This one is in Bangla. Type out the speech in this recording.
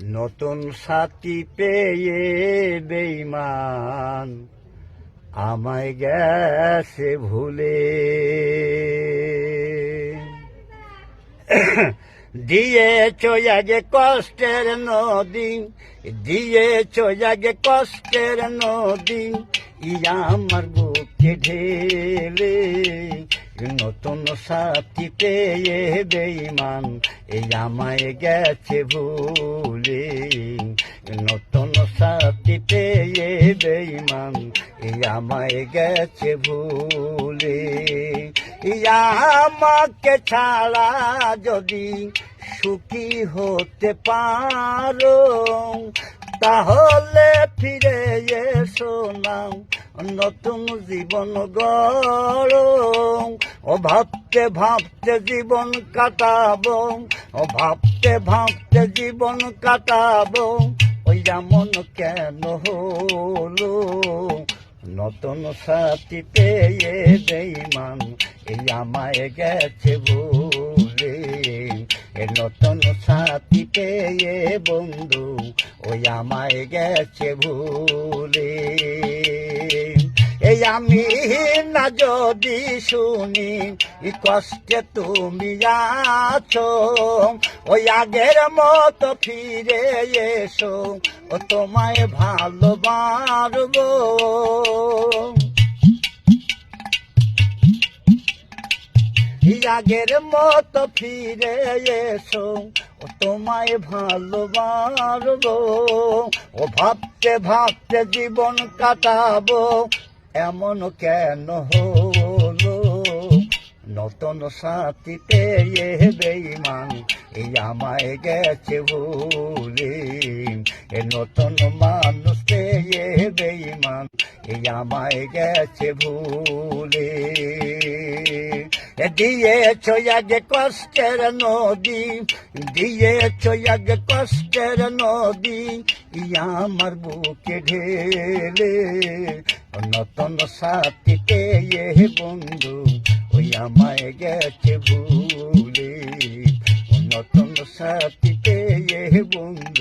নতুন সাথী পেয়ে বেঈমান আমায় গেছে ভুলে। দিয়েছ আগে কষ্টের নদী, দিয়েছ আগে কষ্টের নদী, ইয়া আমার বুকে ঢেলে। নতুন সাথী পেয়ে বেঈমান এই আমায় গেছে ভুলে। নতুন সাথী পেয়ে বেঈমান এই আমায় গেছে ভুলে। ইয়া আমাকে ছাড়া যদি সুখী হতে পারো, তাহলে ফিরে এসো না, নতুন জীবন গড়ো। ও ভাবতে ভাবতে জীবন কাটাবো, ও ভাবতে ভাবতে জীবন কাটাবো, ওই যেমন কেন হলো। নতুন সাথী পেয়ে বেঈমান এই আমায় গেছে ভুলে। নতুন সাথী পেয়ে বন্ধু ওই আমায় গেছে ভুলে। এই আমি না যদি শুনি কষ্টে তুমি আছো, ওই আগের মতো ফিরে এসো, ও তোমায় ভালোবাসবো। আগের মতো ফিরে এসো, ও তোমায় ভালোবাসবো। ও ভাবতে ভাবতে জীবন কাটাবো, এমন কেন হলো। নতুন সাথী পেয়ে বেঈমান এই আমায় গেছে ভুলে। এ নতুন মানুষ পেয়ে বেঈমান এই আমায় গেছে ভুলে। দিয়েছ আগে কষ্টের নদী, দিয়েছ আগে কষ্টের নদী, ইয়া আমার বুকে ঢেলে। নতুন সাথী পেয়ে বন্ধু ওই আমায় গেছে ভুলে। নতুন সাথী পেয়ে বন্ধু